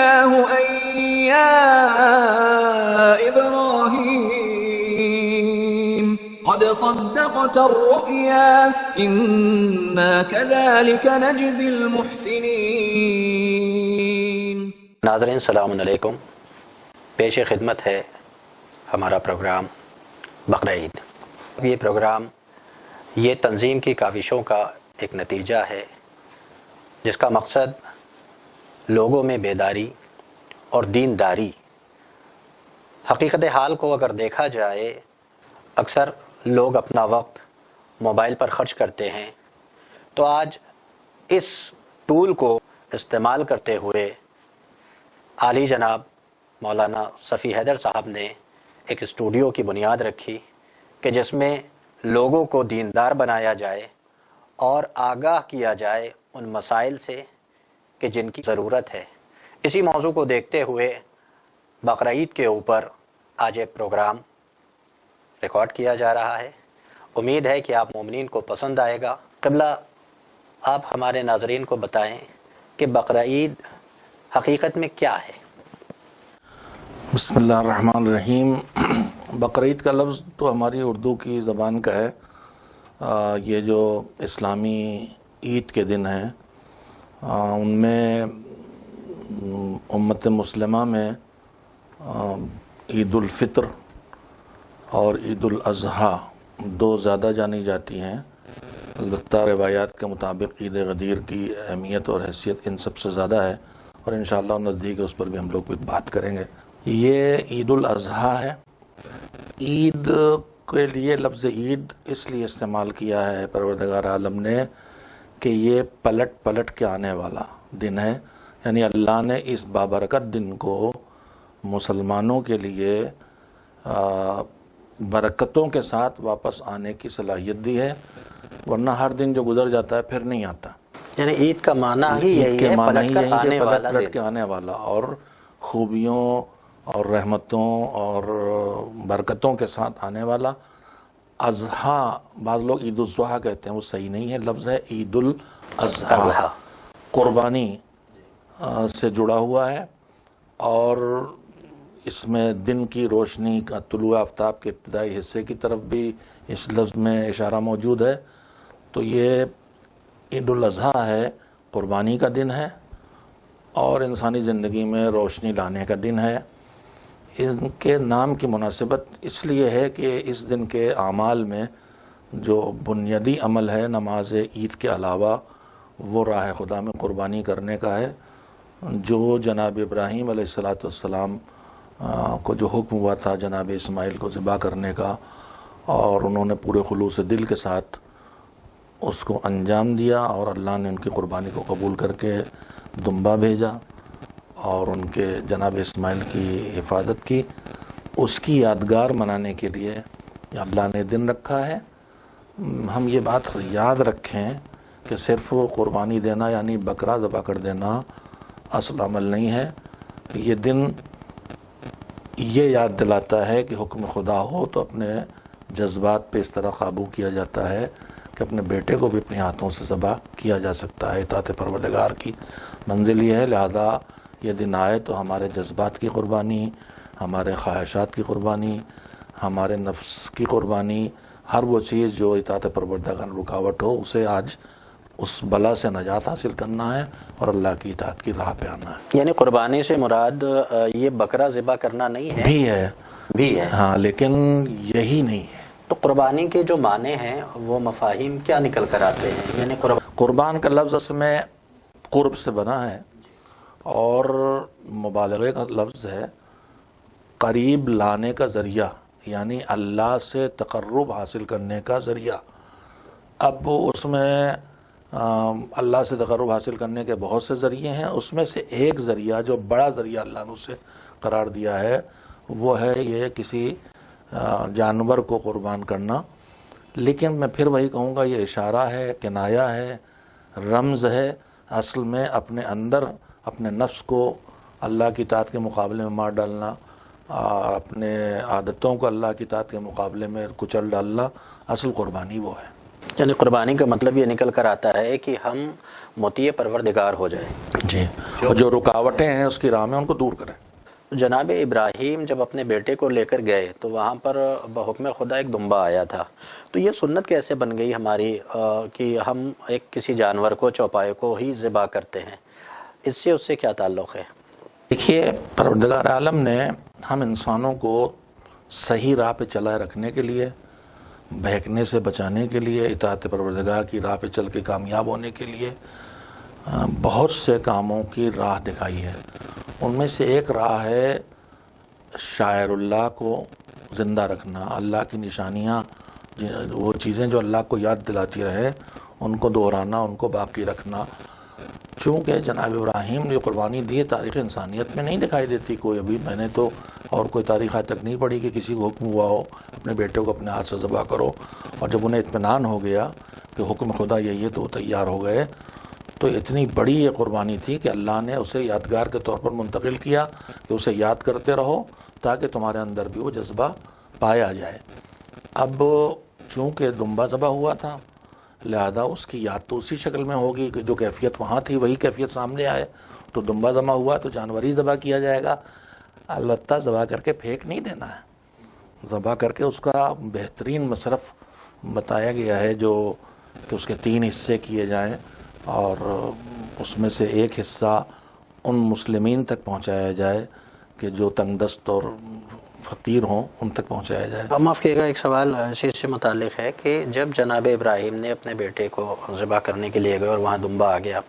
ناديناه أن يا إبراهيم قد صدقت الرؤيا إنا كذلك نجزي المحسنين۔ ناظرین السلام علیکم، پیش خدمت ہے ہمارا پروگرام بقرہ عید۔ یہ پروگرام یہ تنظیم کی کاوشوں کا ایک نتیجہ ہے جس کا مقصد لوگوں میں بیداری اور دینداری۔ حقیقت حال کو اگر دیکھا جائے، اکثر لوگ اپنا وقت موبائل پر خرچ کرتے ہیں، تو آج اس ٹول کو استعمال کرتے ہوئے عالی جناب مولانا صفی حیدر صاحب نے ایک اسٹوڈیو کی بنیاد رکھی کہ جس میں لوگوں کو دیندار بنایا جائے اور آگاہ کیا جائے ان مسائل سے کہ جن کی ضرورت ہے۔ اسی موضوع کو دیکھتے ہوئے بقرہ عید کے اوپر آج ایک پروگرام ریکارڈ کیا جا رہا ہے۔ امید ہے کہ آپ مومنین کو پسند آئے گا۔ قبلہ آپ ہمارے ناظرین کو بتائیں کہ بقرہ عید حقیقت میں کیا ہے؟ بسم اللہ الرحمن الرحیم۔ بقرہ عید کا لفظ تو ہماری اردو کی زبان کا ہے۔ یہ جو اسلامی عید کے دن ہیں ان میں امت مسلمہ میں عید الفطر اور عید الاضحیٰ دو زیادہ جانی جاتی ہیں۔ البتہ روایات کے مطابق عید غدیر کی اہمیت اور حیثیت ان سب سے زیادہ ہے، اور انشاءاللہ نزدیک اس پر بھی ہم لوگ کچھ بات کریں گے۔ یہ عید الاضحیٰ ہے۔ عید کے لیے لفظ عید اس لیے استعمال کیا ہے پروردگار عالم نے کہ یہ پلٹ کے آنے والا دن ہے، یعنی اللہ نے اس بابرکت دن کو مسلمانوں کے لیے برکتوں کے ساتھ واپس آنے کی صلاحیت دی ہے، ورنہ ہر دن جو گزر جاتا ہے پھر نہیں آتا۔ یعنی عید کا معنی ہی یہی ہے، پلٹ کے آنے والا اور خوبیوں اور رحمتوں اور برکتوں کے ساتھ آنے والا۔ اضحیٰ بعض لوگ عید الاضحیٰ کہتے ہیں، وہ صحیح نہیں ہے، لفظ ہے عید الاضحیٰ، قربانی سے جڑا ہوا ہے، اور اس میں دن کی روشنی کا طلوع آفتاب کے ابتدائی حصے کی طرف بھی اس لفظ میں اشارہ موجود ہے۔ تو یہ عید الاضحیٰ ہے، قربانی کا دن ہے اور انسانی زندگی میں روشنی لانے کا دن ہے۔ ان کے نام کی مناسبت اس لیے ہے کہ اس دن کے اعمال میں جو بنیادی عمل ہے نماز عید کے علاوہ وہ راہ خدا میں قربانی کرنے کا ہے، جو جناب ابراہیم علیہ السلام کو جو حکم ہوا تھا جناب اسماعیل کو ذبح کرنے کا، اور انہوں نے پورے خلوص دل کے ساتھ اس کو انجام دیا، اور اللہ نے ان کی قربانی کو قبول کر کے دمبا بھیجا اور ان کے جناب اسماعیل کی حفاظت کی۔ اس کی یادگار منانے کے لیے اللہ نے دن رکھا ہے۔ ہم یہ بات یاد رکھیں کہ صرف قربانی دینا یعنی بکرا ذبح کر دینا اصل عمل نہیں ہے۔ یہ دن یہ یاد دلاتا ہے کہ حکم خدا ہو تو اپنے جذبات پہ اس طرح قابو کیا جاتا ہے کہ اپنے بیٹے کو بھی اپنے ہاتھوں سے ذبح کیا جا سکتا ہے۔ اطاعت پروردگار کی منزل یہ ہے، لہذا یہ دن آئے تو ہمارے جذبات کی قربانی، ہمارے خواہشات کی قربانی، ہمارے نفس کی قربانی، ہر وہ چیز جو اطاعت پروردگار رکاوٹ ہو، اسے آج اس بلا سے نجات حاصل کرنا ہے اور اللہ کی اطاعت کی راہ پہ آنا ہے۔ یعنی قربانی سے مراد یہ بکرا ذبح کرنا نہیں ہے؟ بھی ہے ہاں، لیکن یہی نہیں ہے۔ تو قربانی کے جو معنی ہیں وہ مفاہیم کیا نکل کر آتے ہیں؟ یعنی قربان کا لفظ اصل میں قرب سے بنا ہے اور مبالغے کا لفظ ہے، قریب لانے کا ذریعہ، یعنی اللہ سے تقرب حاصل کرنے کا ذریعہ۔ اب اس میں اللہ سے تقرب حاصل کرنے کے بہت سے ذریعے ہیں، اس میں سے ایک ذریعہ جو بڑا ذریعہ اللہ نے اسے قرار دیا ہے وہ ہے یہ کسی جانور کو قربان کرنا۔ لیکن میں پھر وہی کہوں گا، یہ اشارہ ہے، کنایہ ہے، رمز ہے، اصل میں اپنے اندر اپنے نفس کو اللہ کی اطاعت کے مقابلے میں مار ڈالنا، اپنے عادتوں کو اللہ کی اطاعت کے مقابلے میں کچل ڈالنا، اصل قربانی وہ ہے۔ یعنی قربانی کا مطلب یہ نکل کر آتا ہے کہ ہم مطیع پروردگار ہو جائیں جی، اور جو رکاوٹیں ہیں اس کی راہ میں ان کو دور کریں۔ جناب ابراہیم جب اپنے بیٹے کو لے کر گئے تو وہاں پر بحکم خدا ایک دمبا آیا تھا، تو یہ سنت کیسے بن گئی ہماری کہ ہم ایک کسی جانور کو، چوپائے کو ہی ذبح کرتے ہیں؟ اس سے کیا تعلق ہے؟ دیکھیے، پروردگار عالم نے ہم انسانوں کو صحیح راہ پہ چلائے رکھنے کے لیے، بہکنے سے بچانے کے لیے، اطاعت پروردگار کی راہ پہ چل کے کامیاب ہونے کے لیے بہت سے کاموں کی راہ دکھائی ہے۔ ان میں سے ایک راہ ہے شاعر اللہ کو زندہ رکھنا، اللہ کی نشانیاں، وہ چیزیں جو اللہ کو یاد دلاتی رہے ان کو دہرانا، ان کو باقی رکھنا۔ چونکہ جناب ابراہیم نے قربانی دی، تاریخ انسانیت میں نہیں دکھائی دیتی کوئی، ابھی میں نے تو اور کوئی تاریخ آج تک نہیں پڑھی کہ کسی کو حکم ہوا ہو اپنے بیٹے کو اپنے ہاتھ سے ذبح کرو، اور جب انہیں اطمینان ہو گیا کہ حکم خدا یہی ہے تو وہ تیار ہو گئے۔ تو اتنی بڑی یہ قربانی تھی کہ اللہ نے اسے یادگار کے طور پر منتقل کیا کہ اسے یاد کرتے رہو تاکہ تمہارے اندر بھی وہ جذبہ پایا جائے۔ اب چونکہ دمبا ذبح ہوا تھا، لہذا اس کی یاد تو اسی شکل میں ہوگی کہ جو کیفیت وہاں تھی وہی کیفیت سامنے آئے۔ تو دمبا ذبح ہوا تو جانور ہی ذبح کیا جائے گا، البتہ ذبح کر کے پھینک نہیں دینا ہے، ذبح کر کے اس کا بہترین مصرف بتایا گیا ہے جو کہ اس کے 3 حصے کیے جائیں، اور اس میں سے ایک حصہ ان مسلمین تک پہنچایا جائے کہ جو تنگ دست اور فقیر ہوں، ان تک پہنچایا جائے۔ معاف کیے گا، ایک سوال اس سے متعلق ہے کہ جب جناب ابراہیم نے اپنے بیٹے کو ذبح کرنے کے لیے گئے اور وہاں دمبا آ گیا،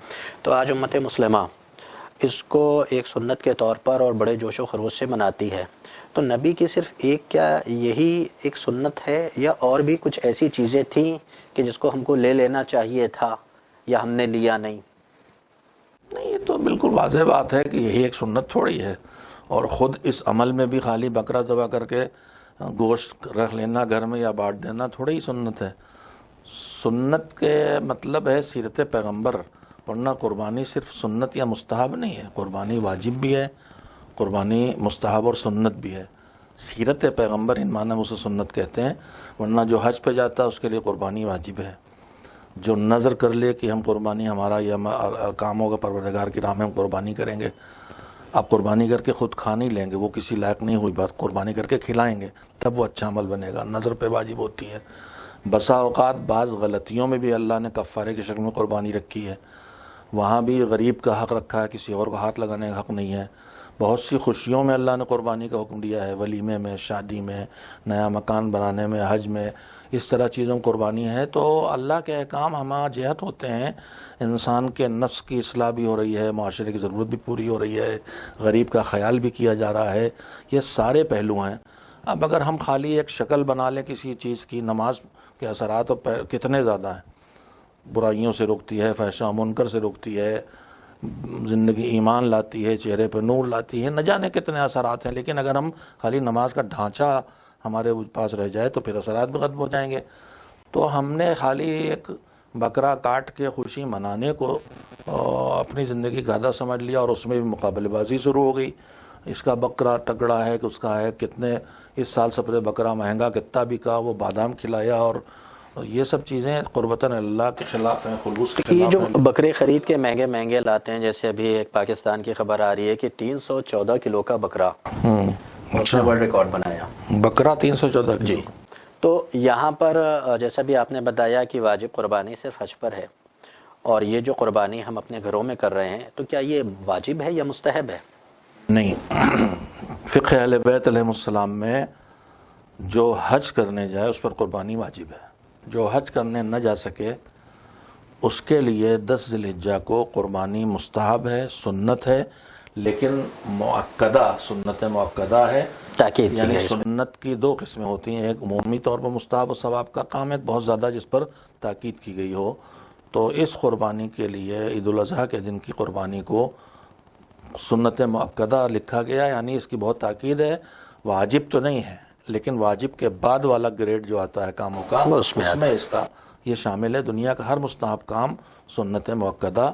تو آج امت مسلمہ اس کو ایک سنت کے طور پر اور بڑے جوش و خروش سے مناتی ہے، تو نبی کی صرف ایک کیا یہی ایک سنت ہے یا اور بھی کچھ ایسی چیزیں تھیں کہ جس کو ہم کو لے لینا چاہیے تھا یا ہم نے لیا نہیں؟ نہیں، یہ تو بالکل واضح بات ہے کہ یہی ایک سنت تھوڑی ہے، اور خود اس عمل میں بھی خالی بکرا ذبح کر کے گوشت رکھ لینا گھر میں یا بانٹ دینا تھوڑی ہی سنت ہے۔ سنت کے مطلب ہے سیرت پیغمبر، ورنہ قربانی صرف سنت یا مستحب نہیں ہے، قربانی واجب بھی ہے، قربانی مستحب اور سنت بھی ہے۔ سیرت پیغمبر ان معنی میں اسے سنت کہتے ہیں، ورنہ جو حج پہ جاتا ہے اس کے لیے قربانی واجب ہے۔ جو نظر کر لے کہ ہم قربانی ہمارا یہ کام ہوگا پروردگار کی راہ میں ہم قربانی کریں گے، آپ قربانی کر کے خود کھا نہیں لیں گے، وہ کسی لائق نہیں ہوئی بات، قربانی کر کے کھلائیں گے تب وہ اچھا عمل بنے گا، نظر پہ واجب ہوتی ہے۔ بسا اوقات بعض غلطیوں میں بھی اللہ نے کفارے کی شکل میں قربانی رکھی ہے، وہاں بھی غریب کا حق رکھا ہے، کسی اور کو ہاتھ لگانے کا حق نہیں ہے۔ بہت سی خوشیوں میں اللہ نے قربانی کا حکم دیا ہے، ولیمے میں، شادی میں، نیا مکان بنانے میں، حج میں، اس طرح چیزوں میں قربانی ہے۔ تو اللہ کے احکام ہمہ جہت ہوتے ہیں، انسان کے نفس کی اصلاح بھی ہو رہی ہے، معاشرے کی ضرورت بھی پوری ہو رہی ہے، غریب کا خیال بھی کیا جا رہا ہے، یہ سارے پہلو ہیں۔ اب اگر ہم خالی ایک شکل بنا لیں کسی چیز کی، نماز کے اثرات کتنے زیادہ ہیں، برائیوں سے روکتی ہے، فحشاء و منکر سے روکتی ہے، زندگی ایمان لاتی ہے، چہرے پہ نور لاتی ہے، نہ جانے کتنے اثرات ہیں، لیکن اگر ہم خالی نماز کا ڈھانچہ ہمارے پاس رہ جائے تو پھر اثرات بھی ختم ہو جائیں گے۔ تو ہم نے خالی ایک بکرا کاٹ کے خوشی منانے کو اپنی زندگی کا ہدف سمجھ لیا، اور اس میں بھی مقابلے بازی شروع ہو گئی، اس کا بکرا تگڑا ہے کہ اس کا ہے، کتنے اس سال سب سے بکرا مہنگا کتنا بکا، وہ بادام کھلایا، اور یہ سب چیزیں قربتاً اللہ کے خلاف ہیں، خلوص کے یہ خلاف جو ہیں۔ بکرے خرید کے مہنگے مہنگے لاتے ہیں، جیسے ابھی ایک پاکستان کی خبر آ رہی ہے کہ 314 کلو کا بکرا اس نے ورلڈ ریکارڈ بنایا، بکرا 314 کلو۔ جی۔ تو یہاں پر جیسا بھی آپ نے بتایا کہ واجب قربانی صرف حج پر ہے، اور یہ جو قربانی ہم اپنے گھروں میں کر رہے ہیں، تو کیا یہ واجب ہے یا مستحب ہے؟ نہیں، فقہ اہل بیت علیہ السلام میں جو حج کرنے جائے اس پر قربانی واجب ہے، جو حج کرنے نہ جا سکے اس کے لیے 10 ذی الحجہ کو قربانی مستحب ہے، سنت ہے، لیکن مؤکدہ، سنت مؤکدہ ہے۔ تاکید کی یعنی ہے اس میں۔ سنت کی 2 قسمیں ہوتی ہیں، ایک عمومی طور پر مستحب و ثواب کا کام ہے، بہت زیادہ جس پر تاکید کی گئی ہو۔ تو اس قربانی کے لیے عید الاضحیٰ کے دن کی قربانی کو سنت مؤکدہ لکھا گیا، یعنی اس کی بہت تاکید ہے، واجب تو نہیں ہے، لیکن واجب کے بعد والا گریڈ جو آتا ہے کاموں کا، اس میں اس کا یہ شامل ہے۔ دنیا کا ہر مستحب کام سنت مؤکدہ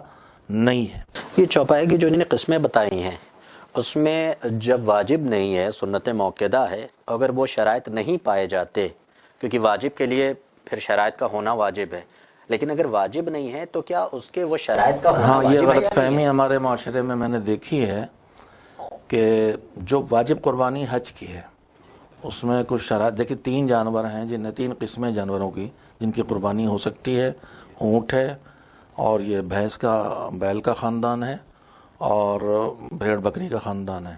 نہیں ہے۔ یہ چوپائے کی جو انہوں نے قسمیں بتائی ہیں، اس میں جب واجب نہیں ہے، سنت موقعہ ہے، اگر وہ شرائط نہیں پائے جاتے، کیونکہ واجب کے لیے پھر شرائط کا ہونا واجب ہے، لیکن اگر واجب نہیں ہے تو کیا اس کے وہ شرائط کا ہونا ہاں، یہ واجب ہے؟ غلط فہمی ہمارے معاشرے میں نے دیکھی ہے کہ جو واجب قربانی حج کی ہے اس میں کچھ شرائط، دیکھیں 3 جانور ہیں جن 3 قسمیں جانوروں کی جن کی قربانی ہو سکتی ہے، اونٹ ہے، اور یہ بیل کا خاندان ہے، اور بھیڑ بکری کا خاندان ہے۔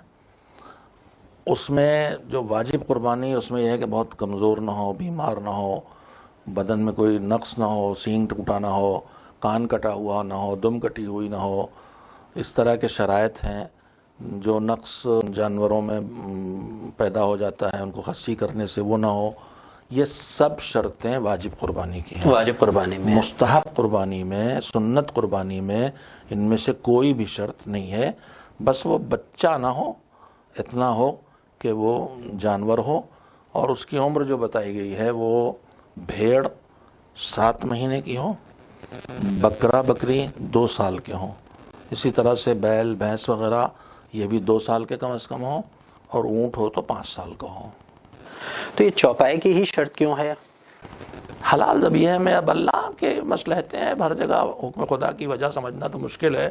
اس میں جو واجب قربانی اس میں یہ ہے کہ بہت کمزور نہ ہو، بیمار نہ ہو، بدن میں کوئی نقص نہ ہو، سینگ ٹوٹا نہ ہو، کان کٹا ہوا نہ ہو، دم کٹی ہوئی نہ ہو، اس طرح کے شرائط ہیں۔ جو نقص جانوروں میں پیدا ہو جاتا ہے ان کو خصی کرنے سے وہ نہ ہو، یہ سب شرطیں واجب قربانی کی ہیں۔ واجب قربانی میں مستحب قربانی میں، سنت قربانی میں ان میں سے کوئی بھی شرط نہیں ہے، بس وہ بچہ نہ ہو، اتنا ہو کہ وہ جانور ہو، اور اس کی عمر جو بتائی گئی ہے وہ بھیڑ 7 مہینے کی ہو، بکرا بکری 2 سال کے ہوں، اسی طرح سے بیل بھینس وغیرہ یہ بھی 2 سال کے کم از کم ہوں، اور اونٹ ہو تو 5 سال کا ہو۔ تو یہ چوپائے کی ہی شرط کیوں ہے؟ حلال ذبیحہ میں اب اللہ کے مصلحتیں ہیں، ہر جگہ حکم خدا کی وجہ سمجھنا تو مشکل ہے۔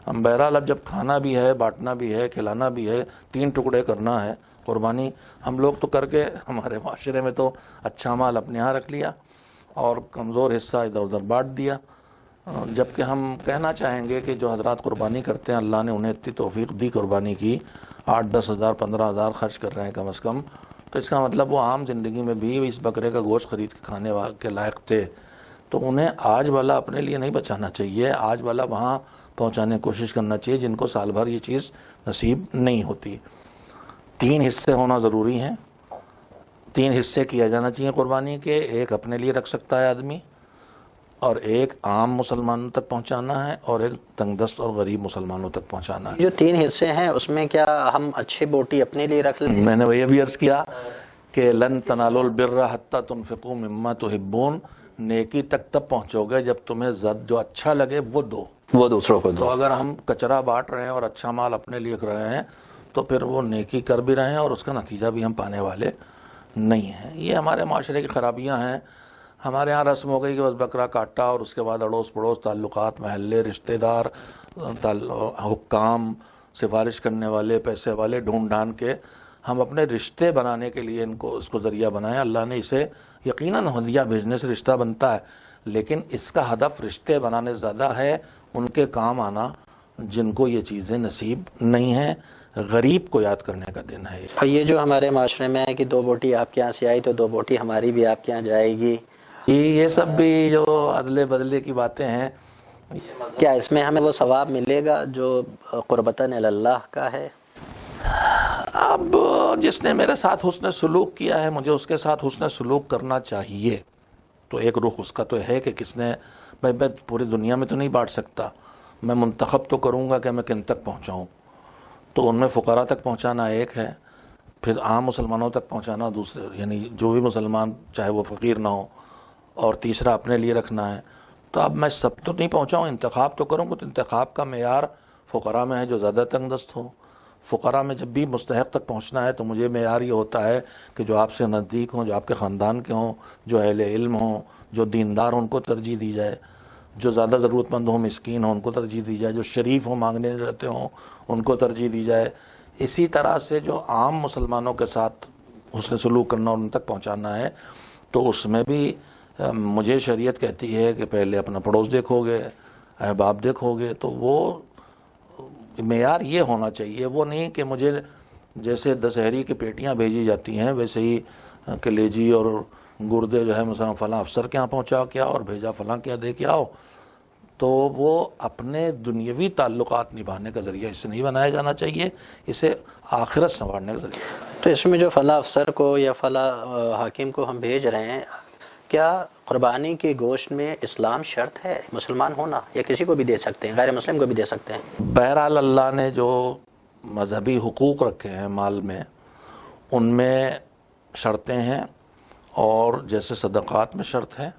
بہرحال اب جب کھانا بھی ہے، بانٹنا بھی ہے، کھلانا بھی ہے، 3 ٹکڑے کرنا ہے قربانی، ہم لوگ تو کر کے ہمارے معاشرے میں تو اچھا مال اپنے ہاں رکھ لیا اور کمزور حصہ ادھر ادھر بانٹ دیا، جبکہ ہم کہنا چاہیں گے کہ جو حضرات قربانی کرتے ہیں اللہ نے انہیں اتنی توفیق دی قربانی کی، 8-10 ہزار 15 ہزار خرچ کر رہے ہیں کم از کم، تو اس کا مطلب وہ عام زندگی میں بھی اس بکرے کا گوشت خرید کے کھانے کے لائق تھے، تو انہیں آج والا اپنے لیے نہیں بچانا چاہیے، آج والا وہاں پہنچانے کی کوشش کرنا چاہیے جن کو سال بھر یہ چیز نصیب نہیں ہوتی۔ 3 حصے ہونا ضروری ہیں، 3 حصے کیا جانا چاہیے قربانی کے، ایک اپنے لیے رکھ سکتا ہے آدمی، اور ایک عام مسلمانوں تک پہنچانا ہے، اور ایک تنگ دست اور غریب مسلمانوں تک پہنچانا ہے۔ جو 3 حصے ہیں اس میں کیا ہم اچھی بوٹی اپنے لیے رکھ لیں؟ میں نے وہی ابھی عرض کیا کہ لن تنالوا البر حتی تنفقوا مما تحبون، نیکی تک تب پہنچو گے جب تمہیں جو اچھا لگے وہ دو، وہ دوسروں کو تو دو۔ اگر ہم کچرا بانٹ رہے ہیں اور اچھا مال اپنے لیے رکھ رہے ہیں تو پھر وہ نیکی کر بھی رہے ہیں اور اس کا نتیجہ بھی ہم پانے والے نہیں ہیں۔ یہ ہمارے معاشرے کی خرابیاں ہیں۔ ہمارے ہاں رسم ہو گئی کہ بس بکرا کاٹا اور اس کے بعد اڑوس پڑوس، تعلقات، محلے، رشتہ دار، حکام، سفارش کرنے والے، پیسے والے ڈھونڈ ڈھانڈ کے ہم اپنے رشتے بنانے کے لیے اس کو ذریعہ بنائیں۔ اللہ نے اسے یقیناً ہدیہ بھیجنے سے رشتہ بنتا ہے، لیکن اس کا ہدف رشتے بنانے زیادہ ہے، ان کے کام آنا جن کو یہ چیزیں نصیب نہیں ہیں۔ غریب کو یاد کرنے کا دن ہے۔ اور یہ جو ہمارے معاشرے میں ہے کہ 2 بوٹی آپ کے یہاں سے آئی تو 2 بوٹی ہماری بھی آپ کے یہاں جائے گی، یہ سب بھی جو عدلے بدلے کی باتیں ہیں، کیا اس میں ہمیں وہ ثواب ملے گا جو قربتاً اللہ کا ہے؟ اب جس نے میرے ساتھ حسن سلوک کیا ہے مجھے اس کے ساتھ حسن سلوک کرنا چاہیے، تو ایک رخ اس کا تو ہے کہ کس نے، میں پوری دنیا میں تو نہیں بانٹ سکتا، میں منتخب تو کروں گا کہ میں کن تک پہنچاؤں، تو ان میں فقراء تک پہنچانا ایک ہے، پھر عام مسلمانوں تک پہنچانا دوسرے، یعنی جو بھی مسلمان چاہے وہ فقیر نہ ہو، اور تیسرا اپنے لیے رکھنا ہے۔ تو اب میں سب تو نہیں پہنچاؤں، انتخاب تو کروں گا، تو انتخاب کا معیار فقراء میں ہے جو زیادہ تنگ دست ہو۔ فقراء میں جب بھی مستحق تک پہنچنا ہے تو مجھے معیار یہ ہوتا ہے کہ جو آپ سے نزدیک ہوں، جو آپ کے خاندان کے ہوں، جو اہل علم ہوں، جو دیندار ہوں، ان کو ترجیح دی جائے، جو زیادہ ضرورت مند ہوں، مسکین ہوں، ان کو ترجیح دی جائے، جو شریف ہوں، مانگنے جاتے ہوں، ان کو ترجیح دی جائے۔ اسی طرح سے جو عام مسلمانوں کے ساتھ حسن سلوک کرنا اور ان تک پہنچانا ہے، تو اس میں بھی مجھے شریعت کہتی ہے کہ پہلے اپنا پڑوس دیکھو گے، احباب دیکھو گے، تو وہ معیار یہ ہونا چاہیے، وہ نہیں کہ مجھے جیسے دسہری کی پیٹیاں بھیجی جاتی ہیں ویسے ہی کلیجی اور گردے جو ہے مثلا فلاں افسر کے ہاں پہنچا کیا اور بھیجا فلاں کیا دے کے آؤ، تو وہ اپنے دنیاوی تعلقات نبھانے کا ذریعہ اسے نہیں بنایا جانا چاہیے، اسے آخرت سنوارنے کا ذریعہ۔ تو اس میں جو فلاں افسر کو یا فلاں حاکم کو ہم بھیج رہے ہیں، کیا قربانی کے گوشت میں اسلام شرط ہے مسلمان ہونا، یا کسی کو بھی دے سکتے ہیں، غیر مسلم کو بھی دے سکتے ہیں؟ بہرحال اللہ نے جو مذہبی حقوق رکھے ہیں مال میں، ان میں شرطیں ہیں، اور جیسے صدقات میں شرط ہے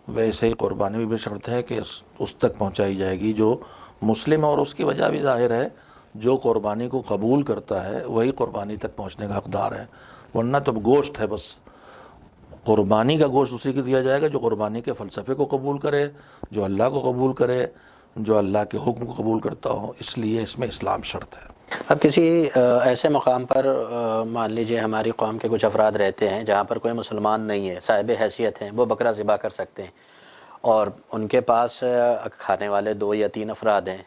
ویسے ہی قربانی میں بھی شرط ہے کہ اس تک پہنچائی جائے گی جو مسلم، اور اس کی وجہ بھی ظاہر ہے جو قربانی کو قبول کرتا ہے وہی قربانی تک پہنچنے کا حقدار ہے، ورنہ تو گوشت ہے بس، قربانی کا گوشت اسی کو دیا جائے گا جو قربانی کے فلسفے کو قبول کرے، جو اللہ کو قبول کرے، جو اللہ کے حکم کو قبول کرتا ہو، اس لیے اس میں اسلام شرط ہے۔ اب کسی ایسے مقام پر مان لیجئے ہماری قوم کے کچھ افراد رہتے ہیں جہاں پر کوئی مسلمان نہیں ہے، صاحب حیثیت ہیں، وہ بکرا ذبح کر سکتے ہیں، اور ان کے پاس کھانے والے 2 یا 3 افراد ہیں،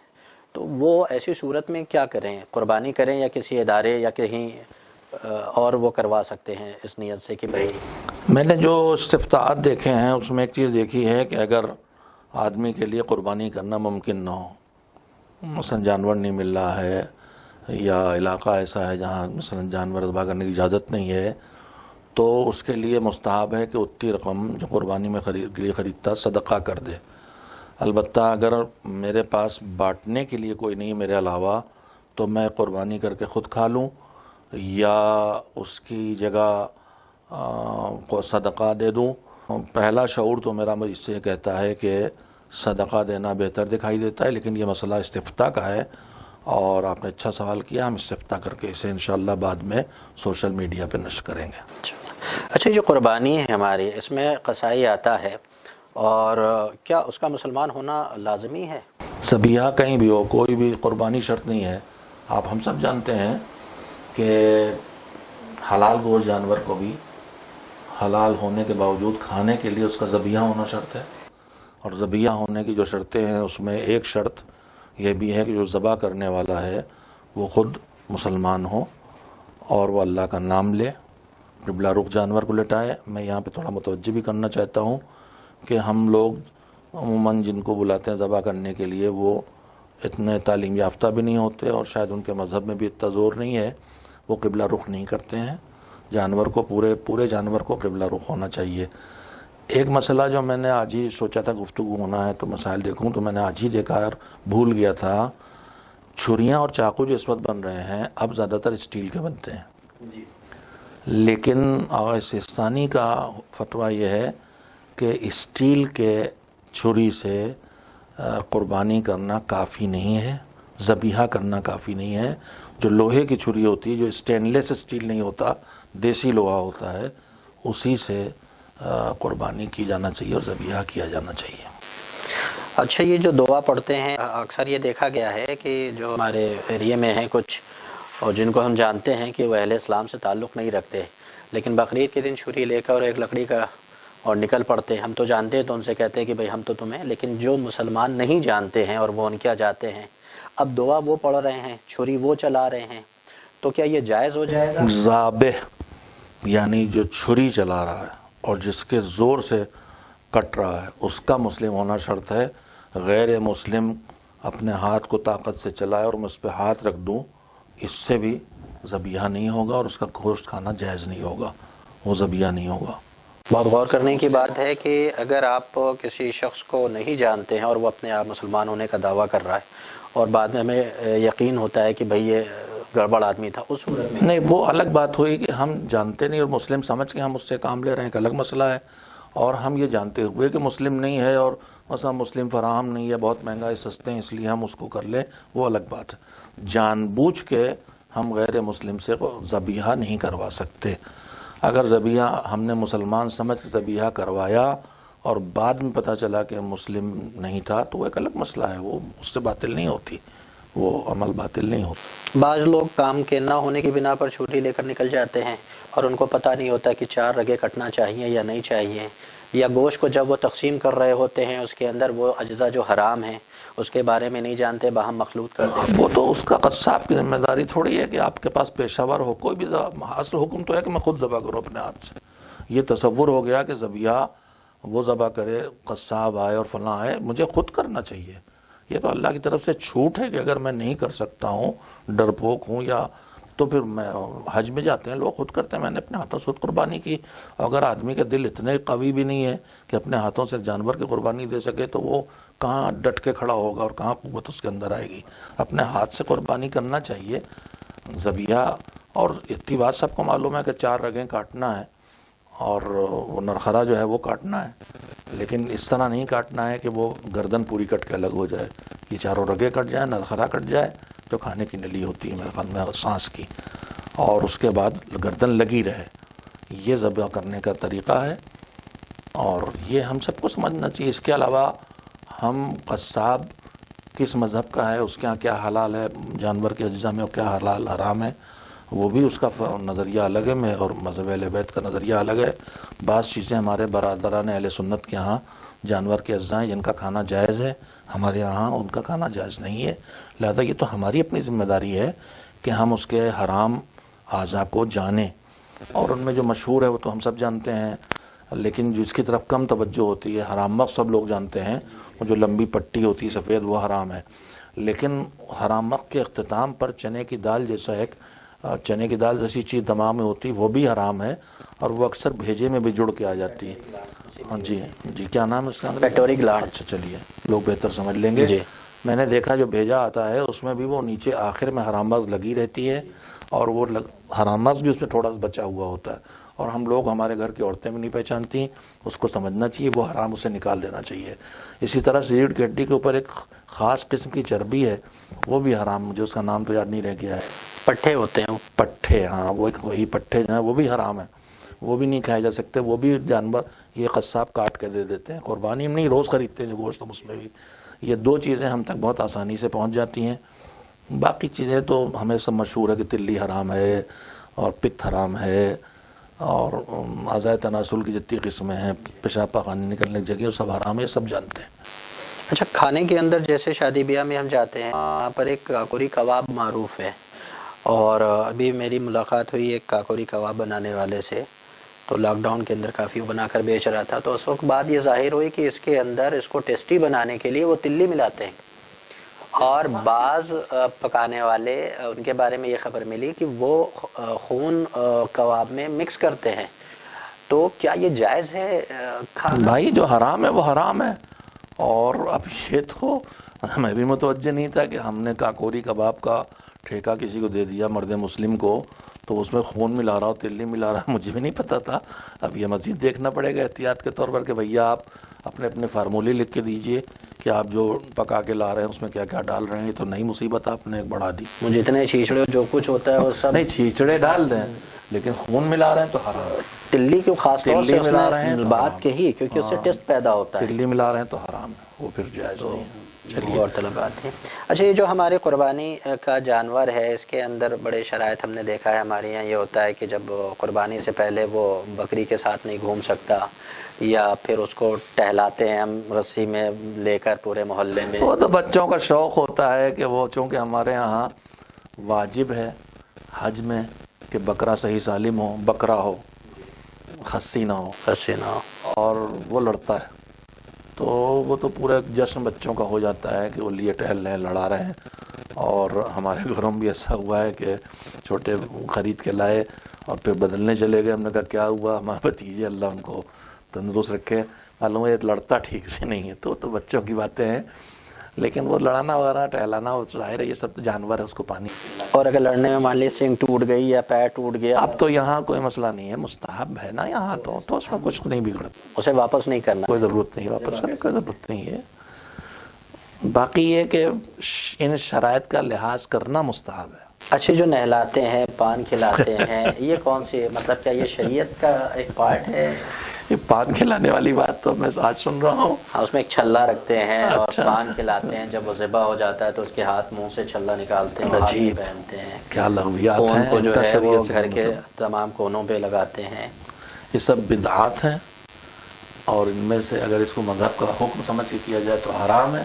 تو وہ ایسی صورت میں کیا کریں؟ قربانی کریں یا کسی ادارے یا کہیں اور وہ کروا سکتے ہیں اس نیت سے کہ بھائی؟ میں نے جو استفتاءات دیکھے ہیں اس میں ایک چیز دیکھی ہے کہ اگر آدمی کے لیے قربانی کرنا ممکن نہ ہو، مثلا جانور نہیں مل رہا ہے یا علاقہ ایسا ہے جہاں مثلا جانور ذبح کرنے کی اجازت نہیں ہے، تو اس کے لیے مستحب ہے کہ اتنی رقم جو قربانی میں خریدتا صدقہ کر دے۔ البتہ اگر میرے پاس بانٹنے کے لیے کوئی نہیں میرے علاوہ، تو میں قربانی کر کے خود کھا لوں یا اس کی جگہ کو صدقہ دے دوں۔ پہلا شعور تو میرا اس سے کہتا ہے کہ صدقہ دینا بہتر دکھائی دیتا ہے، لیکن یہ مسئلہ استفتاء کا ہے اور آپ نے اچھا سوال کیا، ہم استفتاء کر کے اسے انشاءاللہ بعد میں سوشل میڈیا پہ نشر کریں گے۔ اچھا، جو قربانی ہے ہماری، اس میں قصائی آتا ہے، اور کیا اس کا مسلمان ہونا لازمی ہے؟ ذبیحہ کہیں بھی ہو، کوئی بھی قربانی شرط نہیں ہے۔ آپ ہم سب جانتے ہیں کہ حلال گوشت جانور کو بھی حلال ہونے کے باوجود کھانے کے لیے اس کا ذبیحہ ہونا شرط ہے، اور ذبیحہ ہونے کی جو شرطیں ہیں اس میں ایک شرط یہ بھی ہے کہ جو ذبح کرنے والا ہے وہ خود مسلمان ہو اور وہ اللہ کا نام لے، قبلہ رخ جانور کو لٹائے۔ میں یہاں پہ تھوڑا متوجہ بھی کرنا چاہتا ہوں کہ ہم لوگ عموماً جن کو بلاتے ہیں ذبح کرنے کے لیے وہ اتنے تعلیم یافتہ بھی نہیں ہوتے، اور شاید ان کے مذہب میں بھی اتنا زور نہیں ہے، وہ قبلہ رخ نہیں کرتے ہیں۔ جانور کو پورے جانور کو قبلہ رخ ہونا چاہیے۔ ایک مسئلہ جو میں نے آج ہی سوچا تھا گفتگو ہونا ہے تو مسائل دیکھوں، تو میں نے آج ہی دیکھا اور بھول گیا تھا، چھریاں اور چاقو جو اس وقت بن رہے ہیں اب زیادہ تر اسٹیل کے بنتے ہیں، لیکن سیستانی کا فتویٰ یہ ہے کہ اسٹیل کے چھری سے قربانی کرنا کافی نہیں ہے، ذبیحہ کرنا کافی نہیں ہے۔ جو لوہے کی چھری ہوتی ہے، جو اسٹینلیس اسٹیل نہیں ہوتا، دیسی لوہا ہوتا ہے، اسی سے قربانی کی جانا چاہیے اور ذبیحہ کیا جانا چاہیے۔ اچھا، یہ جو دعا پڑھتے ہیں، اکثر یہ دیکھا گیا ہے کہ جو ہمارے ایریے میں ہیں کچھ، اور جن کو ہم جانتے ہیں کہ وہ اہل اسلام سے تعلق نہیں رکھتے، لیکن بقرعید کے دن چھری لے کر اور ایک لکڑی کا اور نکل پڑتے ہیں۔ ہم تو جانتے ہیں تو ان سے کہتے ہیں کہ بھئی ہم تو تمہیں، لیکن جو مسلمان نہیں جانتے ہیں اور وہ ان کے یہاں جاتے ہیں، اب دعا وہ پڑھ رہے ہیں، چھری وہ چلا رہے ہیں، تو کیا یہ جائز ہو جائے گا؟ ذابح یعنی جو چھری چلا رہا ہے اور جس کے زور سے کٹ رہا ہے اس کا مسلم ہونا شرط ہے۔ غیر مسلم اپنے ہاتھ کو طاقت سے چلائے اور میں اس پہ ہاتھ رکھ دوں، اس سے بھی ذبیحہ نہیں ہوگا اور اس کا گوشت کھانا جائز نہیں ہوگا، وہ ذبیحہ نہیں ہوگا۔ بہت غور کرنے کی بات ہے کہ اگر آپ کسی شخص کو نہیں جانتے ہیں اور وہ اپنے آپ مسلمان ہونے کا دعویٰ کر رہا ہے اور بعد میں ہمیں یقین ہوتا ہے کہ بھئی یہ گڑبڑ آدمی تھا، اس صورت میں نہیں، وہ الگ بات ہوئی کہ ہم جانتے نہیں اور مسلم سمجھ کے ہم اس سے کام لے رہے ہیں، ایک الگ مسئلہ ہے، اور ہم یہ جانتے ہوئے کہ مسلم نہیں ہے اور مثلا مسلم فراہم نہیں ہے، بہت مہنگا ہے، سستے ہیں، اس لیے ہم اس کو کر لیں، وہ الگ بات ہے۔ جان بوجھ کے ہم غیر مسلم سے ذبیحہ نہیں کروا سکتے۔ اگر ذبیحہ ہم نے مسلمان سمجھ کے ذبیحہ کروایا اور بعد میں پتہ چلا کہ مسلم نہیں تھا تو وہ ایک الگ مسئلہ ہے، وہ اس سے باطل نہیں ہوتی، وہ عمل باطل نہیں ہوتا۔ بعض لوگ کام کے نہ ہونے کی بنا پر چھری لے کر نکل جاتے ہیں اور ان کو پتہ نہیں ہوتا کہ 4 رگیں کٹنا چاہیے یا نہیں چاہیے، یا گوشت کو جب وہ تقسیم کر رہے ہوتے ہیں اس کے اندر وہ اجزاء جو حرام ہیں اس کے بارے میں نہیں جانتے، باہم مخلوط کرتے ہیں۔ وہ تو اس کا قصاب کی ذمہ داری تھوڑی ہے کہ آپ کے پاس پیشہ ور ہو، کوئی بھی اصل حکم تو ہے کہ میں خود ذبح کروں اپنے ہاتھ سے۔ یہ تصور ہو گیا کہ ذبیحہ وہ ذبح کرے، قصاب آئے اور فلاں آئے، مجھے خود کرنا چاہیے۔ یہ تو اللہ کی طرف سے چھوٹ ہے کہ اگر میں نہیں کر سکتا ہوں، ڈرپوک ہوں، یا تو پھر میں حج میں جاتے ہیں لوگ خود کرتے ہیں، میں نے اپنے ہاتھوں سے خود قربانی کی۔ اگر آدمی کا دل اتنے قوی بھی نہیں ہے کہ اپنے ہاتھوں سے جانور کی قربانی دے سکے تو وہ کہاں ڈٹ کے کھڑا ہوگا اور کہاں قوت اس کے اندر آئے گی۔ اپنے ہاتھ سے قربانی کرنا چاہیے ذبیحہ۔ اور اتنی بات سب کو معلوم ہے کہ 4 رگیں کاٹنا ہے اور وہ نرخرا جو ہے وہ کاٹنا ہے، لیکن اس طرح نہیں کاٹنا ہے کہ وہ گردن پوری کٹ کے الگ ہو جائے، یہ 4 رگیں کٹ جائیں، نرخرا کٹ جائے جو کھانے کی نلی ہوتی ہے میرے خیال میں سانس کی، اور اس کے بعد گردن لگی رہے۔ یہ ذبح کرنے کا طریقہ ہے۔ اور یہ ہم سب کو سمجھنا چاہیے. اس کے علاوہ ہم قصاب کس مذہب کا ہے، اس کے یہاں کیا حلال ہے جانور کے اجزاء میں اور کیا حلال حرام ہے، وہ بھی اس کا نظریہ الگ ہے. میں اور مذہب اہل بیت کا نظریہ الگ ہے. بعض چیزیں ہمارے برادران اہل سنت کے ہاں جانور کے اجزاء ہیں جن کا کھانا جائز ہے، ہمارے یہاں ان کا کھانا جائز نہیں ہے. لہذا یہ تو ہماری اپنی ذمہ داری ہے کہ ہم اس کے حرام اعضاء کو جانیں. اور ان میں جو مشہور ہے وہ تو ہم سب جانتے ہیں، لیکن جس کی طرف کم توجہ ہوتی ہے، حرام مخ سب لوگ جانتے ہیں، وہ جو لمبی پٹی ہوتی ہے سفید وہ حرام ہے. لیکن حرام مخ کے اختتام پر چنے کی دال جیسا ایک چنے کی دال جیسی چیز دماغ میں ہوتی وہ بھی حرام ہے، اور وہ اکثر بھیجے میں بھی جڑ کے آ جاتی ہے. ہاں جی جی، کیا نام ہے اس کا؟ پیٹوری گلانڈ. اچھا چلیے، لوگ بہتر سمجھ لیں گے. میں نے دیکھا جو بھیجا آتا ہے اس میں بھی وہ نیچے آخر میں حرام مغز لگی رہتی ہے، اور وہ حرام مغز بھی اس میں تھوڑا سا بچا ہوا ہوتا ہے، اور ہم لوگ ہمارے گھر کی عورتیں بھی نہیں پہچانتی. اس کو سمجھنا چاہیے وہ حرام، اسے نکال دینا چاہیے. اسی طرح ریڑھ کی ہڈی کے اوپر ایک خاص قسم کی چربی ہے، وہ بھی حرام، مجھے اس کا نام تو یاد نہیں رہ گیا ہے. پٹھے ہوتے ہیں، پٹھے، ہاں وہ ایک وہی پٹھے جو ہیں وہ بھی حرام ہیں، وہ بھی نہیں کھائے جا سکتے. وہ بھی جانور یہ قصاب کاٹ کے دے دیتے ہیں، قربانی میں نہیں روز خریدتے ہیں جو گوشت، ہم اس میں بھی یہ دو چیزیں ہم تک بہت آسانی سے پہنچ جاتی ہیں. باقی چیزیں تو ہمیں سب مشہور ہے کہ تلی حرام ہے اور پت حرام ہے، اور اعضائے تناسل کی جتنی قسمیں ہیں، پیشاب پاخانے نکلنے کی جگہ وہ سب حرام ہے، سب جانتے ہیں. اچھا، کھانے کے اندر جیسے شادی بیاہ میں ہم جاتے ہیں، وہاں پر ایک کاکوری کباب معروف ہے، اور ابھی میری ملاقات ہوئی ایک کاکوری کباب بنانے والے سے، تو لاک ڈاؤن کے اندر کافی وہ بنا کر بیچ رہا تھا. تو اس وقت بعد یہ ظاہر ہوئی کہ اس کے اندر اس کو ٹیسٹی بنانے کے لیے وہ تلی ملاتے ہیں، اور بعض پکانے والے ان کے بارے میں یہ خبر ملی کہ وہ خون کباب میں مکس کرتے ہیں. تو کیا یہ جائز ہے کھانا؟ بھائی جو حرام ہے وہ حرام ہے. اور اب یہ تو میں بھی متوجہ نہیں تھا کہ ہم نے کاکوری کباب کا ٹھیکہ کسی کو دے دیا مرد مسلم کو، تو اس میں خون ملا رہا ہو، تلی ملا رہا، مجھے بھی نہیں پتا تھا. اب یہ مزید دیکھنا پڑے گا احتیاط کے طور پر کہ بھیا آپ اپنے اپنے فارمولے لکھ کے دیجئے کہ آپ جو پکا کے لا رہے ہیں اس میں کیا کیا ڈال رہے ہیں. تو نئی مصیبت آپ نے بڑھا دی. مجھے اتنے چھیچڑے جو کچھ ہوتا ہے وہ سب نہیں، چھیچڑے ڈال دیں لیکن خون ملا رہے ہیں تو حرام ہے. تلی کو خاص طور سے اس ملا رہے ہیں نے تو بات کہی کیونکہ اس سے ٹیسٹ پیدا ہوتا ہے. تلی ملا رہے ہیں تو حرام ہے، وہ پھر جائز نہیں ہے. چلیے، اور طلب بات ہے. اچھا، یہ جو ہمارے قربانی کا جانور ہے اس کے اندر بڑے شرائط ہم نے دیکھا ہے. ہمارے یہاں یہ ہوتا ہے کہ جب قربانی سے پہلے وہ بکری کے ساتھ نہیں گھوم سکتا، یا پھر اس کو ٹہلاتے ہیں ہم رسی میں لے کر پورے محلے میں. وہ تو بچوں کا شوق ہوتا ہے کہ وہ، چونکہ ہمارے ہاں واجب ہے حج میں کہ بکرا صحیح سالم ہو، بکرا ہو، خصی نہ ہو. خصی نہ ہو. اور وہ لڑتا ہے تو وہ تو پورا جشن بچوں کا ہو جاتا ہے کہ وہ لیے ٹہل رہے ہیں، لڑا رہے ہیں. اور ہمارے گھروں میں بھی ایسا ہوا ہے کہ چھوٹے خرید کے لائے اور پھر بدلنے چلے گئے. ہم نے کہا کیا ہوا؟ ہمارے بھتیجے اللہ ان کو تندرست رکھے، معلوم ہے لڑتا ٹھیک سے نہیں ہے. تو بچوں کی باتیں ہیں، لیکن وہ لڑانا وغیرہ ٹہلانا وہ ظاہر ہے یہ سب تو جانور ہے، اس کو پانی. اور اگر لڑنے میں مان لی سینگ ٹوٹ گئی یا پیر ٹوٹ گیا، اب تو یہاں کوئی مسئلہ نہیں ہے، مستحب ہے نا یہاں، تو اس میں کچھ نہیں بگڑتا. اسے واپس نہیں کرنا، کوئی ضرورت نہیں، واپس کرنے کی کوئی ضرورت نہیں ہے. باقی یہ کہ ان شرائط کا لحاظ کرنا مستحب ہے. اچھے جو نہلاتے ہیں، پان کھلاتے ہیں، یہ کون سی، مطلب کیا یہ شریعت کا ایک پارٹ ہے؟ یہ پان کھلانے والی بات تو میں آج سن رہا ہوں. اس میں ایک چھلا رکھتے ہیں اور پان کھلاتے ہیں. جب وہ ذبح ہو جاتا ہے تو اس کے ہاتھ منہ سے چھلا نکالتے ہیں، ہاتھ میں پہنتے ہیں. کیا لغویات خون ہیں کو جو ہے وہ سے گھر کے تمام کونوں پہ لگاتے ہیں. یہ سب بدعات ہیں، اور ان میں سے اگر اس کو مذہب کا حکم سمجھ کے کیا جائے تو حرام ہے،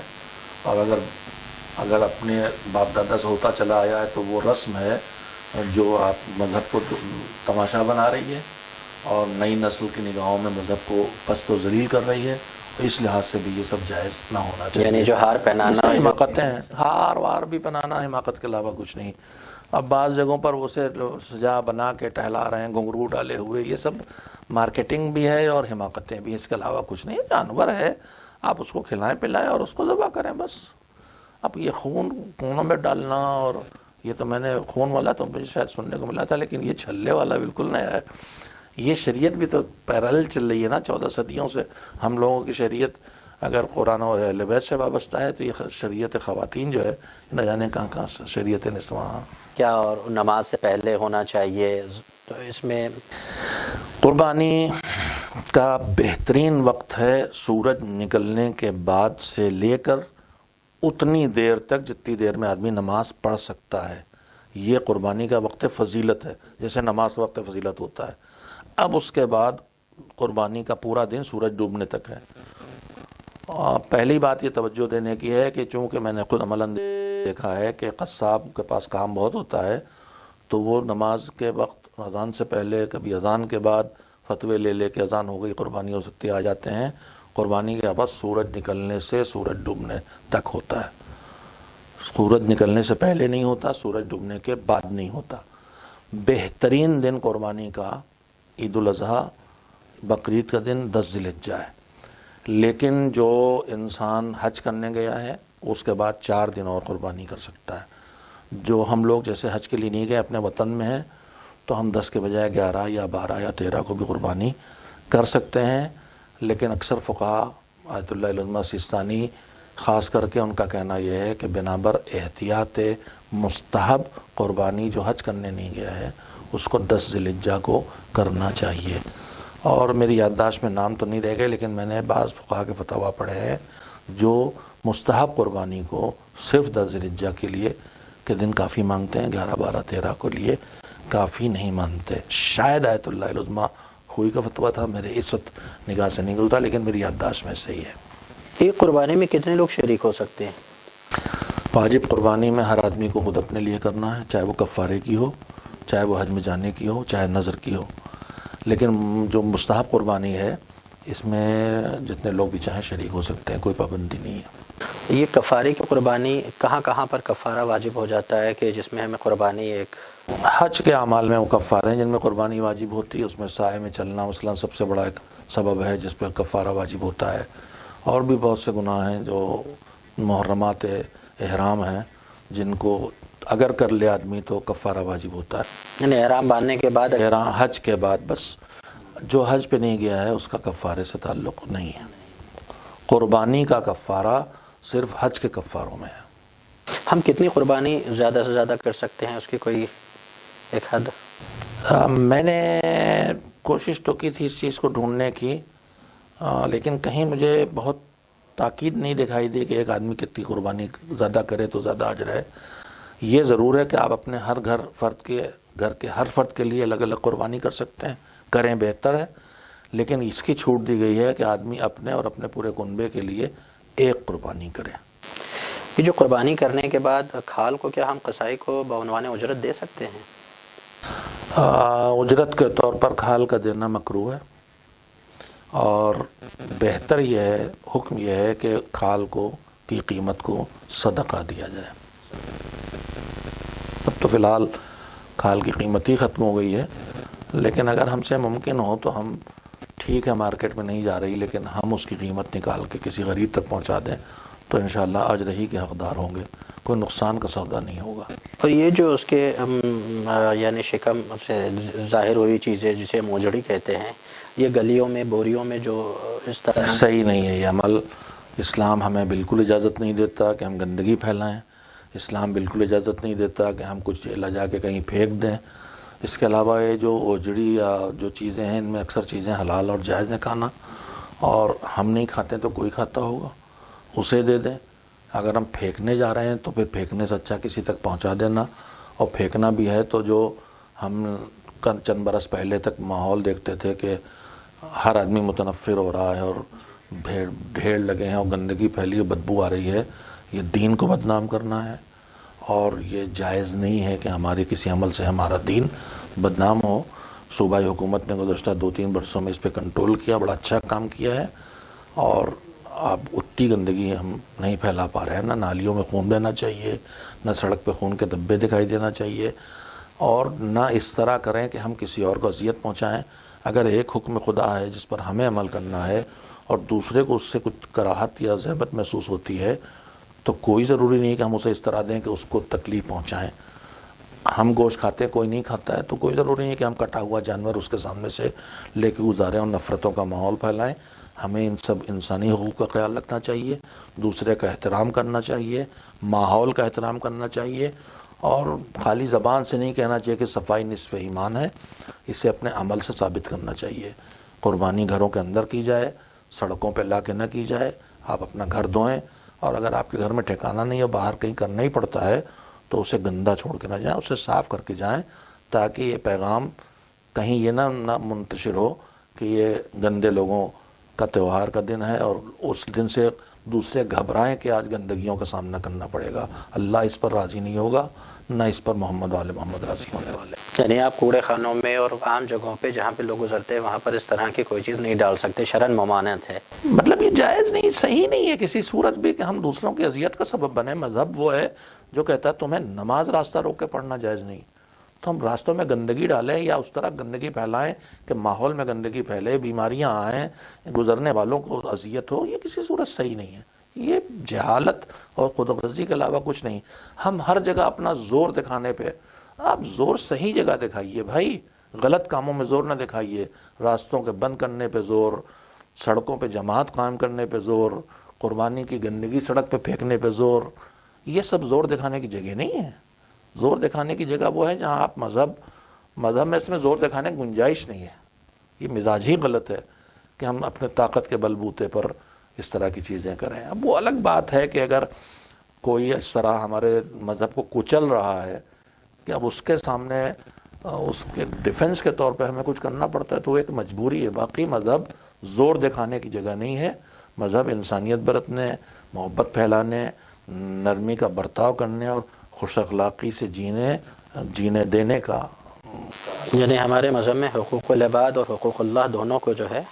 اور اگر اپنے باپ دادا سے ہوتا چلا آیا ہے تو وہ رسم ہے جو آپ مذہب کو تماشا بنا رہی ہے، اور نئی نسل کی نگاہوں میں مذہب کو پست و ذلیل کر رہی ہے. اس لحاظ سے بھی یہ سب جائز نہ ہونا چاہیے. یعنی جو ہار پہنانا، حماقتیں ہیں، ہار وار بھی پہنانا حماقت کے علاوہ کچھ نہیں. اب بعض جگہوں پر اسے سجا بنا کے ٹہلا رہے ہیں گھنگرو ڈالے ہوئے، یہ سب مارکیٹنگ بھی ہے اور حماقتیں بھی، اس کے علاوہ کچھ نہیں. جانور ہے، آپ اس کو کھلائیں پلائیں اور اس کو ذبح کریں بس. اب یہ خونوں میں ڈالنا، اور یہ تو میں نے خون والا تو مجھے شاید سننے کو ملا تھا، لیکن یہ چھلے والا بالکل نیا ہے. یہ شریعت بھی تو پیرالل چل رہی ہے نا 14 صدیوں سے. ہم لوگوں کی شریعت اگر قرآن اور اہل بیت سے وابستہ ہے تو یہ شریعت خواتین جو ہے نہ جانے کہاں سے شریعت نسواں. کیا اور نماز سے پہلے ہونا چاہیے؟ تو اس میں قربانی کا بہترین وقت ہے سورج نکلنے کے بعد سے لے کر اتنی دیر تک جتنی دیر میں آدمی نماز پڑھ سکتا ہے. یہ قربانی کا وقت فضیلت ہے، جیسے نماز کا وقت فضیلت ہوتا ہے. اب اس کے بعد قربانی کا پورا دن سورج ڈوبنے تک ہے. پہلی بات یہ توجہ دینے کی ہے کہ چونکہ میں نے خود عملاً دیکھا ہے کہ قصاب کے پاس کام بہت ہوتا ہے، تو وہ نماز کے وقت اذان سے پہلے، کبھی اذان کے بعد فتوے لے کے اذان ہو گئی، قربانی ہو سکتی ہے، آ جاتے ہیں. قربانی کے بعد سورج نکلنے سے سورج ڈوبنے تک ہوتا ہے. سورج نکلنے سے پہلے نہیں ہوتا، سورج ڈوبنے کے بعد نہیں ہوتا. بہترین دن قربانی کا عید الاضحیٰ بقرعید کا دن 10 ذی الحجہ ہے. لیکن جو انسان حج کرنے گیا ہے اس کے بعد 4 دن اور قربانی کر سکتا ہے. جو ہم لوگ جیسے حج کے لیے نہیں گئے، اپنے وطن میں ہیں، تو ہم 10 کے بجائے 11 یا 12 یا 13 کو بھی قربانی کر سکتے ہیں. لیکن اکثر فقہا آیت اللہ العظمیٰ سیستانی خاص کر کے ان کا کہنا یہ ہے کہ بنابر احتیاط مستحب قربانی جو حج کرنے نہیں گیا ہے اس کو 10 ذی الحجہ کو کرنا چاہیے. اور میری یادداشت میں نام تو نہیں رہ گئے، لیکن میں نے بعض فقہا کے فتاویٰ پڑھے ہیں جو مستحب قربانی کو صرف 10 ذی الحجہ کے لیے کے دن کافی مانگتے ہیں، 11 12 13 کو لیے کافی نہیں مانتے. شاید آیت اللہ العظمیٰ ہوئی کا فتویٰ تھا، میرے اس وقت نگاہ سے نہیں گزرا، لیکن میری یادداشت میں صحیح ہے. ایک قربانی میں کتنے لوگ شریک ہو سکتے ہیں؟ واجب قربانی میں ہر آدمی کو خود اپنے لیے کرنا ہے، چاہے وہ کفارے کی ہو، چاہے وہ حج میں جانے کی ہو، چاہے نظر کی ہو. لیکن جو مستحب قربانی ہے اس میں جتنے لوگ بھی چاہیں شریک ہو سکتے ہیں، کوئی پابندی نہیں ہے. یہ کفارے کی قربانی کہاں پر کفارہ واجب ہو جاتا ہے کہ جس میں ہمیں قربانی ایک حج کے اعمال میں وہ کفارے ہیں جن میں قربانی واجب ہوتی ہے. اس میں سائے میں چلنا مثلا سب سے بڑا ایک سبب ہے جس پہ کفارہ واجب ہوتا ہے. اور بھی بہت سے گناہ ہیں جو محرمات احرام ہیں جن کو اگر کر لے آدمی تو کفارہ واجب ہوتا ہے. یعنی احرام باندھنے کے بعد حج کے بعد بس. جو حج پہ نہیں گیا ہے اس کا کفارے سے تعلق نہیں ہے. قربانی کا کفارہ صرف حج کے کفاروں میں ہے. ہم کتنی قربانی زیادہ سے زیادہ کر سکتے ہیں، اس کی کوئی ایک حد؟ میں نے کوشش تو کی تھی اس چیز کو ڈھونڈنے کی، لیکن کہیں مجھے بہت تاکید نہیں دکھائی دی کہ ایک آدمی کتنی قربانی زیادہ کرے تو زیادہ اجر ہے. یہ ضرور ہے کہ آپ اپنے ہر گھر کے ہر فرد کے لیے الگ الگ قربانی کر سکتے ہیں، کریں بہتر ہے. لیکن اس کی چھوٹ دی گئی ہے کہ آدمی اپنے اور اپنے پورے کنبے کے لیے ایک قربانی کرے. یہ جو قربانی کرنے کے بعد کھال کو کیا ہم قصائی کو بعنوان اجرت دے سکتے ہیں؟ اجرت کے طور پر کھال کا دینا مکروہ ہے، اور بہتر یہ ہے، حکم یہ ہے کہ کھال کی قیمت کو صدقہ دیا جائے. اب تو فی الحال کھال کی قیمت ہی ختم ہو گئی ہے، لیکن اگر ہم سے ممکن ہو تو ہم ٹھیک ہے مارکیٹ میں نہیں جا رہی، لیکن ہم اس کی قیمت نکال کے کسی غریب تک پہنچا دیں تو انشاءاللہ اجر ہی کے حقدار ہوں گے، کوئی نقصان کا سودا نہیں ہوگا. اور یہ جو اس کے یعنی شکم سے ظاہر ہوئی چیزیں جسے موجڑی کہتے ہیں، یہ گلیوں میں بوریوں میں جو اس طرح صحیح نہیں ہے. یہ عمل اسلام ہمیں بالکل اجازت نہیں دیتا کہ ہم گندگی پھیلائیں. اسلام بالکل اجازت نہیں دیتا کہ ہم کچھ لے جا کے کہیں پھینک دیں. اس کے علاوہ یہ جو اوجڑی یا جو چیزیں ہیں ان میں اکثر چیزیں حلال اور جائز ہیں کھانا، اور ہم نہیں کھاتے تو کوئی کھاتا ہوگا، اسے دے دیں. اگر ہم پھینکنے جا رہے ہیں تو پھر پھینکنے سے اچھا کسی تک پہنچا دینا. اور پھینکنا بھی ہے تو جو ہم چند برس پہلے تک ماحول دیکھتے تھے کہ ہر آدمی متنفر ہو رہا ہے اور ڈھیر لگے ہیں اور گندگی پھیلی ہے، بدبو آ رہی ہے، یہ دین کو بدنام کرنا ہے. اور یہ جائز نہیں ہے کہ ہمارے کسی عمل سے ہمارا دین بدنام ہو. صوبائی حکومت نے گزشتہ 2-3 برسوں میں اس پہ کنٹرول کیا، بڑا اچھا کام کیا ہے. اور اب اتنی گندگی ہم نہیں پھیلا پا رہے ہیں. نہ نالیوں میں خون دینا چاہیے، نہ سڑک پہ خون کے دھبے دکھائی دینا چاہیے، اور نہ اس طرح کریں کہ ہم کسی اور کو اذیت پہنچائیں. اگر ایک حکم خدا ہے جس پر ہمیں عمل کرنا ہے اور دوسرے کو اس سے کچھ کراہت یا ذہبت محسوس ہوتی ہے تو کوئی ضروری نہیں کہ ہم اسے اس طرح دیں کہ اس کو تکلیف پہنچائیں. ہم گوشت کھاتے کوئی نہیں کھاتا ہے تو کوئی ضروری نہیں کہ ہم کٹا ہوا جانور اس کے سامنے سے لے کے گزاریں اور نفرتوں کا ماحول پھیلائیں. ہمیں ان سب انسانی حقوق کا خیال رکھنا چاہیے، دوسرے کا احترام کرنا چاہیے، ماحول کا احترام کرنا چاہیے، اور خالی زبان سے نہیں کہنا چاہیے کہ صفائی نصف ایمان ہے، اسے اپنے عمل سے ثابت کرنا چاہیے. قربانی گھروں کے اندر کی جائے، سڑکوں پہ لا کے نہ کی جائے. آپ اپنا گھر دھوئیں، اور اگر آپ کے گھر میں ٹھکانہ نہیں ہو، باہر کہیں کرنا ہی پڑتا ہے تو اسے گندا چھوڑ کے نہ جائیں، اسے صاف کر کے جائیں، تاکہ یہ پیغام کہیں یہ نہ منتشر ہو کہ یہ گندے لوگوں کا تہوار کا دن ہے، اور اس دن سے دوسرے گھبرائیں کہ آج گندگیوں کا سامنا کرنا پڑے گا. اللہ اس پر راضی نہیں ہوگا، نہ اس پر محمد والے محمد راضی ہونے والے. یعنی آپ کوڑے خانوں میں اور عام جگہوں پہ جہاں پہ لوگ گزرتے ہیں وہاں پر اس طرح کی کوئی چیز نہیں ڈال سکتے، شرعاً ممانعت ہے. مطلب یہ جائز نہیں، صحیح نہیں ہے کسی صورت بھی کہ ہم دوسروں کی اذیت کا سبب بنیں. مذہب وہ ہے جو کہتا ہے تمہیں نماز راستہ روک کے پڑھنا جائز نہیں، تو ہم راستوں میں گندگی ڈالیں یا اس طرح گندگی پھیلائیں کہ ماحول میں گندگی پھیلے، بیماریاں آئیں، گزرنے والوں کو اذیت ہو، یہ کسی صورت صحیح نہیں ہے. یہ جہالت اور خود غرضی کے علاوہ کچھ نہیں. ہم ہر جگہ اپنا زور دکھانے پہ، آپ زور صحیح جگہ دکھائیے بھائی، غلط کاموں میں زور نہ دکھائیے. راستوں کے بند کرنے پہ زور، سڑکوں پہ جماعت قائم کرنے پہ زور، قربانی کی گندگی سڑک پہ پھینکنے پہ زور، یہ سب زور دکھانے کی جگہ نہیں ہے. زور دکھانے کی جگہ وہ ہے جہاں آپ مذہب میں اس میں زور دکھانے کی گنجائش نہیں ہے. یہ مزاج ہی غلط ہے کہ ہم اپنے طاقت کے بل بوتے پر اس طرح کی چیزیں کریں. اب وہ الگ بات ہے کہ اگر کوئی اس طرح ہمارے مذہب کو کچل رہا ہے کہ اب اس کے سامنے اس کے ڈیفنس کے طور پہ ہمیں کچھ کرنا پڑتا ہے تو وہ ایک مجبوری ہے. باقی مذہب زور دکھانے کی جگہ نہیں ہے. مذہب انسانیت برتنے، محبت پھیلانے، نرمی کا برتاؤ کرنے اور خوش اخلاقی سے جینے دینے کا. یعنی ہمارے مذہب میں حقوق العباد اور حقوق اللہ دونوں کو جو ہے،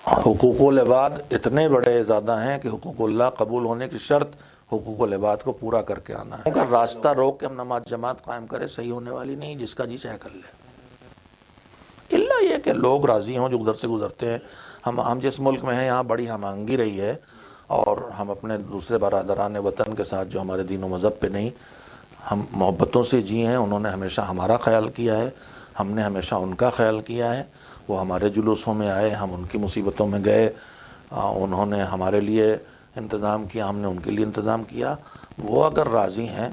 حقوق العباد اتنے بڑے زیادہ ہیں کہ حقوق اللہ قبول ہونے کی شرط حقوق العباد کو پورا کر کے آنا ہے. اگر راستہ روک کے ہم نماز جماعت قائم کرے صحیح ہونے والی نہیں، جس کا جی چاہے کر لے. الا یہ کہ لوگ راضی ہوں جو ادھر سے گزرتے ہیں. ہم جس ملک میں ہیں یہاں بڑی ہم آہنگی رہی ہے، اور ہم اپنے دوسرے برادران وطن کے ساتھ جو ہمارے دین و مذہب پہ نہیں، ہم محبتوں سے جی ہیں. انہوں نے ہمیشہ ہمارا خیال کیا ہے، ہم نے ہمیشہ ان کا خیال کیا ہے. وہ ہمارے جلوسوں میں آئے، ہم ان کی مصیبتوں میں گئے، انہوں نے ہمارے لیے انتظام کیا، ہم نے ان کے لیے انتظام کیا. وہ اگر راضی ہیں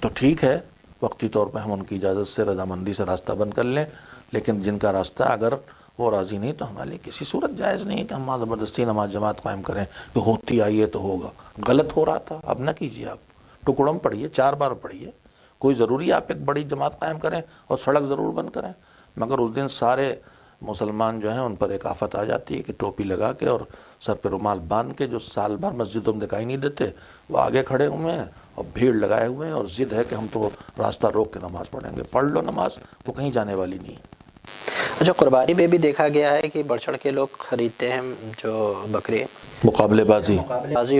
تو ٹھیک ہے، وقتی طور پہ ہم ان کی اجازت سے رضامندی سے راستہ بند کر لیں. لیکن جن کا راستہ اگر وہ راضی نہیں تو ہمارے لیے کسی صورت جائز نہیں کہ ہم زبردستی نماز جماعت قائم کریں کہ ہوتی آئی ہے تو ہوگا. غلط ہو رہا تھا، اب نہ کیجیے. آپ ٹکڑوں میں پڑھیے، 4 بار پڑھیے. کوئی ضروری ہے آپ ایک بڑی جماعت قائم کریں اور سڑک ضرور بند کریں، مگر اس دن سارے مسلمان جو ہیں ان پر ایک آفت آ جاتی ہے کہ ٹوپی لگا کے اور سر پہ رومال باندھ کے، جو سال بھر مسجدوں میں دکھائی نہیں دیتے، وہ آگے کھڑے ہوئے ہیں اور بھیڑ لگائے ہوئے ہیں اور ضد ہے کہ ہم تو راستہ روک کے نماز پڑھیں گے. پڑھ لو نماز، وہ کہیں جانے والی نہیں. اچھا، قربانی میں بھی دیکھا گیا ہے کہ بڑھ چڑھ کے لوگ خریدتے ہیں جو بکری، مقابلے بازی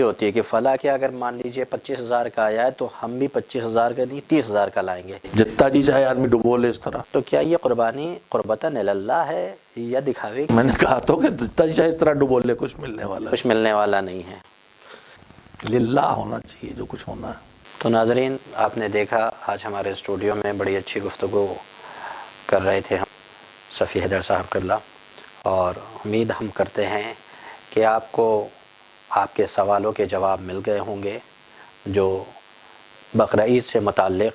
ہوتی ہے کہ فلاں کہ اگر مان لیجئے 25,000 کا آیا ہے تو ہم بھی 25,000 کا نہیں 30,000 کا لائیں گے، جتنا جی چاہے آدمی ڈبو لے اس طرح. تو کیا یہ قربانی قربتاً اللہ ہے یا دکھاوے؟ میں نے کہا تو کہ جتنا جی چاہے اس طرح ڈبو لے، کچھ ملنے والا نہیں ہے. للہ ہونا چاہیے جو کچھ ہونا ہے. تو ناظرین، آپ نے دیکھا آج ہمارے اسٹوڈیو میں بڑی اچھی گفتگو کر رہے تھے ہم صفی حیدر صاحب قبلہ، اور امید ہم کرتے ہیں کہ آپ کو آپ کے سوالوں کے جواب مل گئے ہوں گے جو بقرعید سے متعلق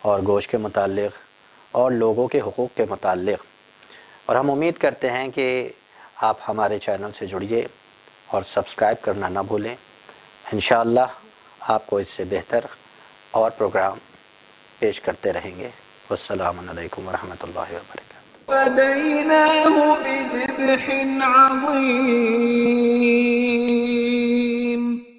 اور گوشت کے متعلق اور لوگوں کے حقوق کے متعلق. اور ہم امید کرتے ہیں کہ آپ ہمارے چینل سے جڑیے اور سبسکرائب کرنا نہ بھولیں. انشاءاللہ آپ کو اس سے بہتر اور پروگرام پیش کرتے رہیں گے. والسلام علیکم ورحمۃ اللہ وبرکاتہ. فديناه بذبح عظيم